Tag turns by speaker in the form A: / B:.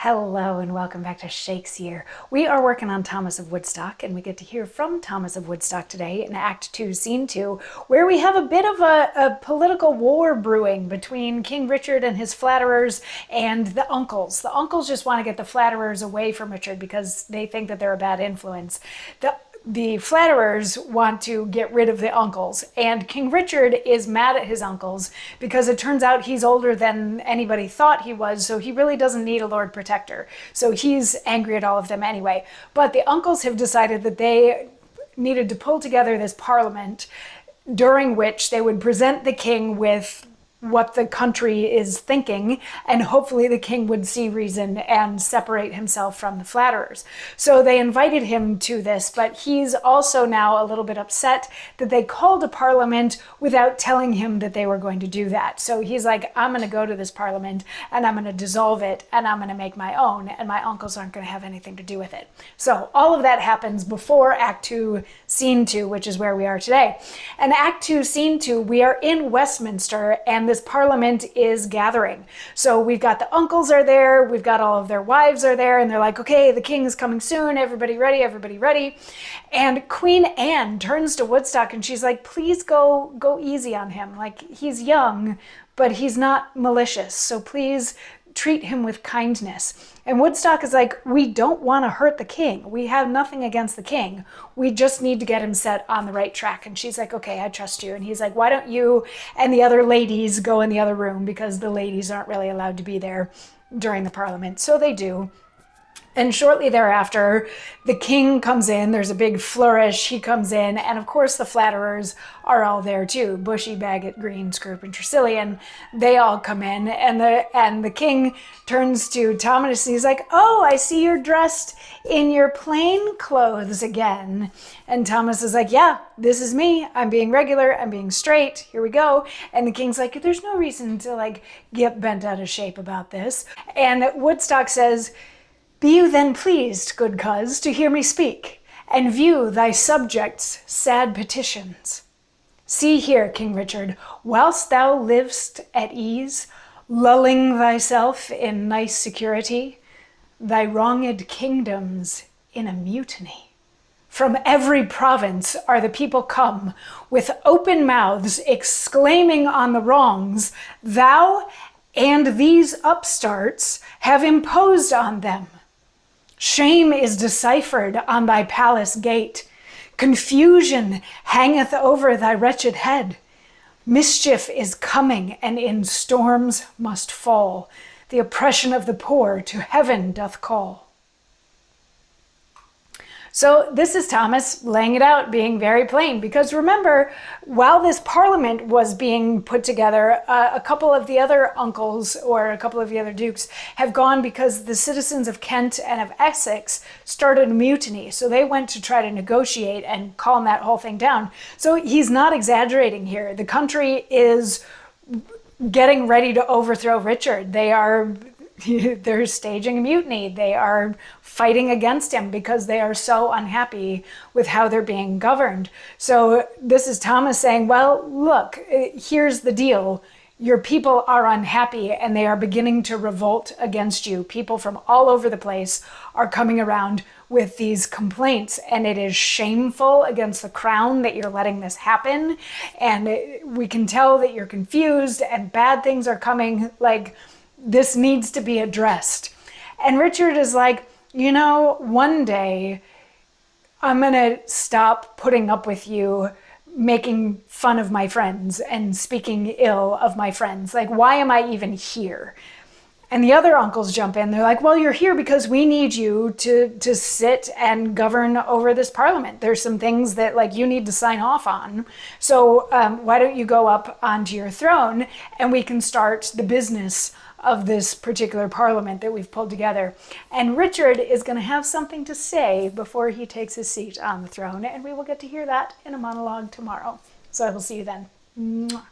A: Hello and welcome back to Shakesyear. We are working on Thomas of Woodstock, and we get to hear from Thomas of Woodstock today in Act 2, Scene 2, where we have a bit of a political war brewing between King Richard and his flatterers and the uncles. The uncles just want to get the flatterers away from Richard because they think that they're a bad influence. The flatterers want to get rid of the uncles, and King Richard is mad at his uncles because it turns out he's older than anybody thought he was, so he really doesn't need a Lord Protector. So he's angry at all of them anyway. But the uncles have decided that they needed to pull together this parliament during which they would present the king with what the country is thinking, and hopefully the king would see reason and separate himself from the flatterers. So they invited him to this, but he's also now a little bit upset that they called a parliament without telling him that they were going to do that. So he's like, I'm going to go to this parliament and I'm going to dissolve it and I'm going to make my own, and my uncles aren't going to have anything to do with it. So all of that happens before Act 2, Scene 2, which is where we are today. And Act 2, Scene 2, we are in Westminster, and this parliament is gathering. So we've got the uncles are there, we've got all of their wives are there, and they're like, okay, the king is coming soon, everybody ready, everybody ready. And Queen Anne turns to Woodstock and she's like, please go easy on him. Like, he's young, but he's not malicious, so please treat him with kindness. And Woodstock is like, we don't want to hurt the king. We have nothing against the king. We just need to get him set on the right track. And she's like, okay, I trust you. And he's like, why don't you and the other ladies go in the other room, because the ladies aren't really allowed to be there during the parliament. So they do. And shortly thereafter, the king comes in, there's a big flourish, he comes in, and of course the flatterers are all there too. Bushy, Bagot, Green, Scroop, and Tressilian, they all come in, and the king turns to Thomas, and he's like, oh, I see you're dressed in your plain clothes again. And Thomas is like, yeah, this is me, I'm being regular, I'm being straight, here we go. And the king's like, there's no reason to get bent out of shape about this. And Woodstock says, be you then pleased, good coz, to hear me speak, and view thy subjects' sad petitions. See here, King Richard, whilst thou liv'st at ease, lulling thyself in nice security, thy wronged kingdom's in a mutiny. From every province are the people come, with open mouths exclaiming on the wrongs thou and these upstarts have imposed on them. Shame is deciphered on thy palace gate. Confusion hangeth over thy wretched head. Mischief is coming, and in storms must fall. The oppression of the poor to heaven doth call. So this is Thomas laying it out, being very plain, because remember, while this parliament was being put together, a couple of the other uncles or a couple of the other dukes have gone because the citizens of Kent and of Essex started a mutiny. So they went to try to negotiate and calm that whole thing down. So he's not exaggerating here. The country is getting ready to overthrow Richard. They're staging a mutiny. They are fighting against him because they are so unhappy with how they're being governed. So this is Thomas saying, well, look, here's the deal. Your people are unhappy and they are beginning to revolt against you. People from all over the place are coming around with these complaints, and it is shameful against the crown that you're letting this happen. And we can tell that you're confused and bad things are coming. This needs to be addressed. And Richard is like, one day I'm going to stop putting up with you making fun of my friends and speaking ill of my friends. Why am I even here? And the other uncles jump in. They're like, well, you're here because we need you to sit and govern over this parliament. There's some things that you need to sign off on. So why don't you go up onto your throne and we can start the business of this particular parliament that we've pulled together. And Richard is going to have something to say before he takes his seat on the throne, and we will get to hear that in a monologue tomorrow. So I will see you then. Mwah.